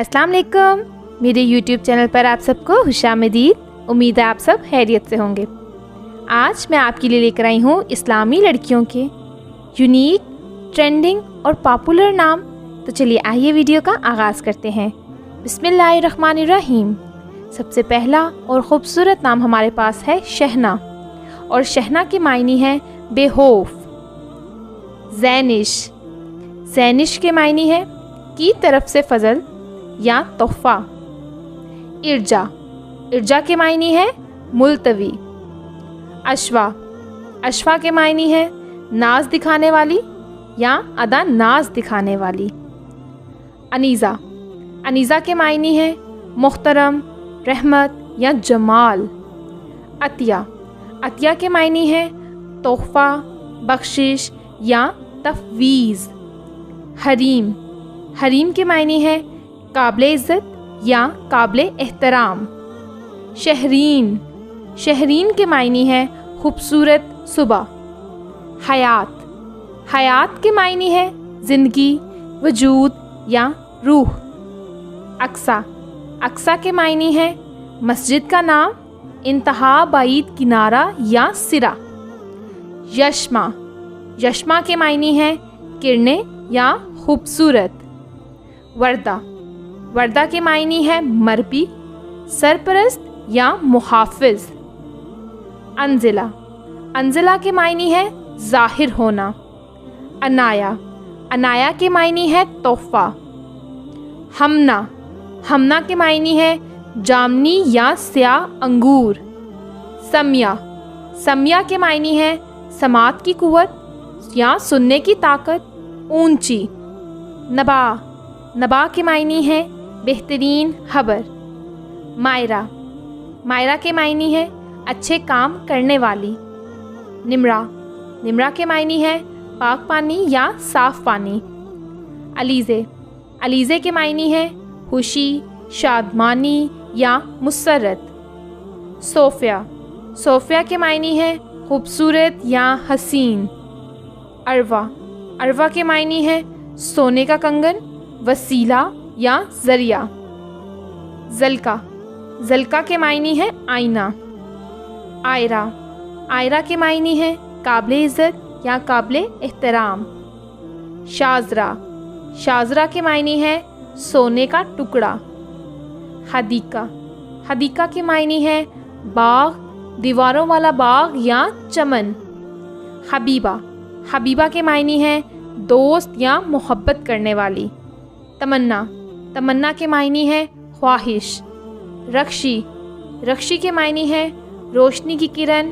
अस्सलाम वालेकुम। मेरे YouTube चैनल पर आप सबको खुशामदीद। उम्मीद है आप सब खैरियत से होंगे। आज मैं आपके लिए लेकर आई हूँ इस्लामी लड़कियों के यूनिक, ट्रेंडिंग और पॉपुलर नाम। तो चलिए आइए वीडियो का आगाज़ करते हैं। बिस्मिल्लाहिर्रहमानिर्रहीम। सबसे पहला और ख़ूबसूरत नाम हमारे पास है शहना, और शहना के मायने हैं बेखौफ। ज़ैनिश, ज़ैनिश के मायने है की तरफ से फजल या तोहफ़ा। इर्जा, इर्जा के मायने है मुलतवी। अशवा, अशवा के मायने है नाज दिखाने वाली या अदा नाज दिखाने वाली। अनीज़ा, अनीज़ा के मायने है मुहतरम, रहमत या जमाल। अतिया, अतिया के मायने है तोहफ़ा, बख्शिश या तफवीज़। हरीम, हरीम के मायने है काबिल इज़्ज़त या काबिल एहतराम। शहरीन, शहरीन के मायने है खूबसूरत सुबह। हयात, हयात के मायने है ज़िंदगी, वजूद या रूह। अक्सा, अक्सा के मायने है मस्जिद का नाम, इंतहा बाईद किनारा या सिरा। यशमा, यशमा के मायने है किरणें या खूबसूरत। वर्दा, वर्दा के मायने है मरबी, सरपरस्त या मुहाफ़िज़। अंजिला, अंजिला के मायने है ज़ाहिर होना। अनाया, अनाया के मायने है तोहफ़ा। हमना, हमना के मायने है जामनी या स्याह अंगूर। समिया, समिया के मायने है समात की कुव्वत या सुनने की ताकत, ऊंची। नबा, नबा के मायने है बेहतरीन खबर। मायरा, मायरा के मायने है अच्छे काम करने वाली। निमरा, निमरा के मायने है पाक पानी या साफ़ पानी। अलीज़े, अलीज़े के मायने है खुशी, शादमानी या मुसरत। सोफ़िया, सोफ़िया के मायने है खूबसूरत या हसीन। अरवा, अरवा के मायने है सोने का कंगन, वसीला या ज़रिया। ज़लका, ज़लका के मायने है आईना। आयरा, आयरा के मायने है काबिल इज़्ज़त या काबिल एहतराम। शाज़रा, शाज़रा के मायने है सोने का टुकड़ा। हदीका, हदीका के मायने है बाग, दीवारों वाला बाग या चमन। हबीबा, हबीबा के मायने है दोस्त या मोहब्बत करने वाली। तमन्ना, तमन्ना के मायने है ख्वाहिश। रक्शी, रक्शी के मायने है रोशनी की किरण,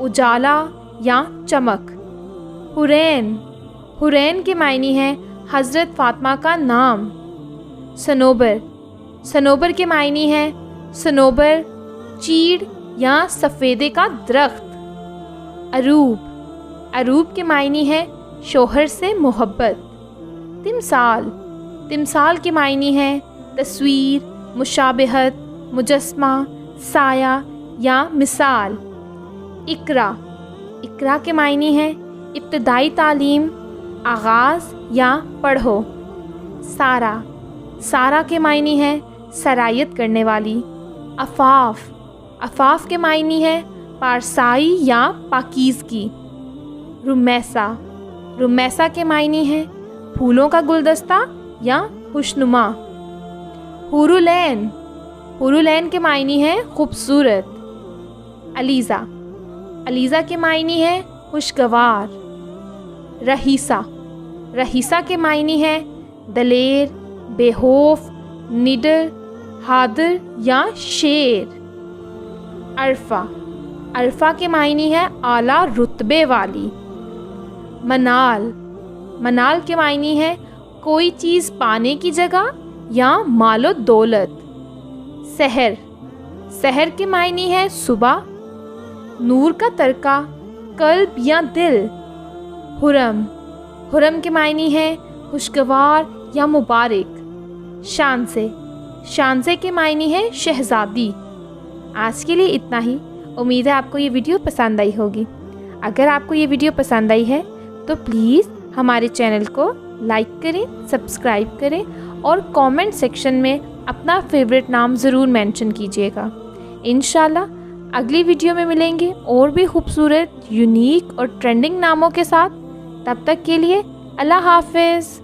उजाला या चमक। हुरैन, हुरैन के मायने है हज़रत फ़ातिमा का नाम। सनोबर, सनोबर के मायने है सनोबर, चीड़ या सफ़ेदे का दरख्त। अरूब, अरूब के मायने है शोहर से मोहब्बत। तिमसाल, तिमसाल के मायने है तस्वीर, मुशाबहत, मुजस्मा, साया या मिसाल। इकरा, इकरा के मायने है इब्तदाई तालीम, आगाज़ या पढ़ो। सारा, सारा के मायने है सरायत करने वाली। अफ़ाफ़, अफ़ाफ़ के मायने है पारसाई या पाकीज़गी। रुमैसा, रुमैसा के मायने है फूलों का गुलदस्ता या खुशनुमा। हुरुलैन, हुरुलैन के मायने है खूबसूरत। अलीज़ा, अलीज़ा के मायने है खुशगवार। रहीसा, रहीसा के मायने है दलेर, बेखौफ, निडर, हादिर या शेर। अरफा, अरफा के मायने है आला रुतबे वाली। मनाल, मनाल के मायने है कोई चीज़ पाने की जगह या मालो दौलत। सहर, सहर के मायने है सुबह, नूर का तरका, कल्ब या दिल। हुरम, हुरम के मायने है खुशगवार या मुबारक। शानसे, शानसे के मायने है शहज़ादी। आज के लिए इतना ही। उम्मीद है आपको ये वीडियो पसंद आई होगी। अगर आपको ये वीडियो पसंद आई है तो प्लीज़ हमारे चैनल को लाइक करें, सब्सक्राइब करें اور کامنٹ سیکشن میں اپنا فیوریٹ نام ضرور مینشن کیجیے گا۔ انشاءاللہ اگلی ویڈیو میں ملیں گے اور بھی خوبصورت، یونیک اور ٹرینڈنگ ناموں کے ساتھ۔ تب تک کے لیے اللہ حافظ۔